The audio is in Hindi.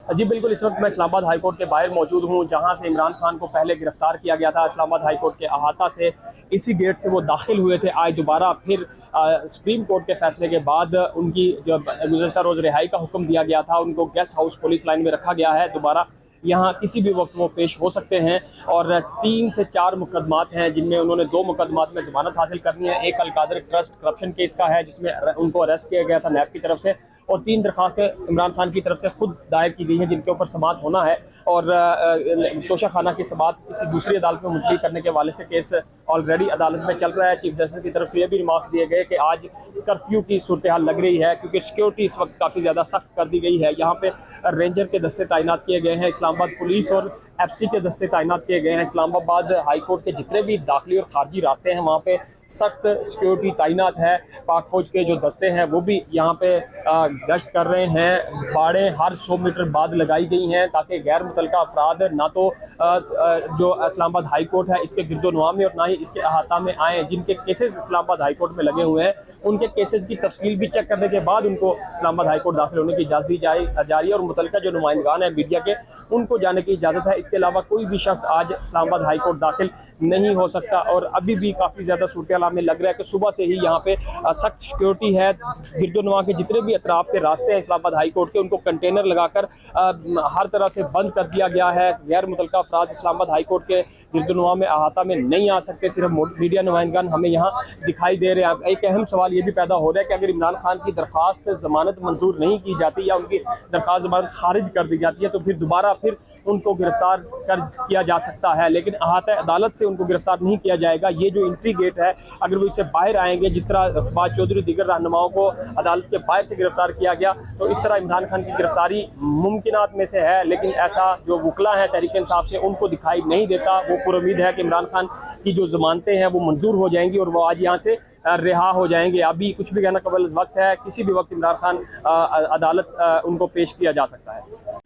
जी बिल्कुल, इस वक्त मैं इस्लामाबाद हाई कोर्ट के बाहर मौजूद हूँ, जहाँ से इमरान खान को पहले गिरफ्तार किया गया था इस्लामाबाद हाई कोर्ट के अहाता से। इसी गेट से वो दाखिल हुए थे। आज दोबारा फिर सुप्रीम कोर्ट के फैसले के बाद उनकी जो गुज़श्ता रोज़ रिहाई का हुक्म दिया गया था, उनको गेस्ट हाउस पुलिस लाइन में रखा गया है। दोबारा यहाँ किसी भी वक्त वो पेश हो सकते हैं और 3 से 4 मुकदमात हैं, जिनमें उन्होंने 2 मुकदमात में ज़मानत हासिल करनी है। एक अलकादर ट्रस्ट करप्शन केस का है, जिसमें उनको अरेस्ट किया गया था नैब की तरफ से, और 3 दरखास्तें इमरान खान की तरफ से खुद दायर की गई हैं, जिनके ऊपर समाअत होना है। और तोशा खाना की समाअत किसी दूसरी अदालत में मुंतकिल करने के हवाले से केस ऑलरेडी अदालत में चल रहा है। चीफ जस्टिस की तरफ से ये भी रिमार्क्स दिए गए कि आज कर्फ्यू की सूरत हाल लग रही है, क्योंकि सिक्योरिटी इस वक्त काफ़ी ज़्यादा सख्त कर दी गई है। यहाँ पे रेंजर के दस्ते तैनात किए गए हैं, इस्लामाबाद पुलिस और FC के दस्ते तैनात किए गए हैं। इस्लामाबाद हाई कोर्ट के जितने भी दाखिली और खारजी रास्ते हैं, वहाँ पे सख्त सिक्योरिटी तैनात है। पाक फौज के जो दस्ते हैं वो भी यहाँ पे गश्त कर रहे हैं। बाड़े हर 100 मीटर बाद लगाई गई हैं, ताकि गैर मुतल्लिका अफराद ना तो जो इस्लामाबाद हाई कोर्ट है इसके गिरदोनवा में और ना ही इसके अहाता में आएँ। जिनके केसेस इस्लामाबाद हाई कोर्ट में लगे हुए हैं, उनके केसेस की तफसील भी चेक करने के बाद उनको इस्लामाबाद हाई कोर्ट दाखिल होने की इजाज़त दी जा रही है। और मुतल्लिका जो नुमाइंदगान है मीडिया के, उनको जाने की इजाज़त है। इसके अलावा कोई भी शख्स आज इस्लामाबाद हाई कोर्ट दाखिल नहीं हो सकता। और अभी भी काफ़ी ज़्यादा सूरत हाल में लग रहा है कि सुबह से ही यहाँ पे सख्त सिक्योरिटी है। गिरदोनवा के जितने भी अतराफ के रास्ते हैं इस्लामाबाद हाई कोर्ट के, उनको कंटेनर लगाकर हर तरह से बंद कर दिया गया है। गैर मुतल्लिका अफराद इस्लामाबाद हाई कोर्ट के गिरदोनवा में अहाता में नहीं आ सकते। सिर्फ मीडिया नुमाइंदगान हमें यहाँ दिखाई दे रहे हैं। एक अहम सवाल ये भी पैदा हो रहा है कि अगर इमरान खान की दरख्वास्त ज़मानत मंजूर नहीं की जाती या उनकी दरख्वास्त ज़मानत खारिज कर दी जाती है, तो फिर दोबारा उनको गिरफ्तार किया जा सकता है। लेकिन अहाता अदालत से उनको गिरफ्तार नहीं किया जाएगा। ये जो एंट्री गेट है, अगर वो इससे बाहर आएंगे, जिस तरह इक़बाल चौधरी दीगर रहनुमाओं को अदालत के बाहर से गिरफ्तार किया गया, तो इस तरह इमरान खान की गिरफ्तारी मुमकिनात में से है। लेकिन ऐसा जो वकला हैं तहरीक इंसाफ के, उनको दिखाई नहीं देता। वो पुरुम्मीद है कि इमरान खान की जो ज़मानतें हैं वो मंजूर हो जाएंगी और वो आज यहाँ से रिहा हो जाएंगे। अभी कुछ भी कहना कबल वक्त है, किसी भी वक्त इमरान खान अदालत उनको पेश किया जा सकता है।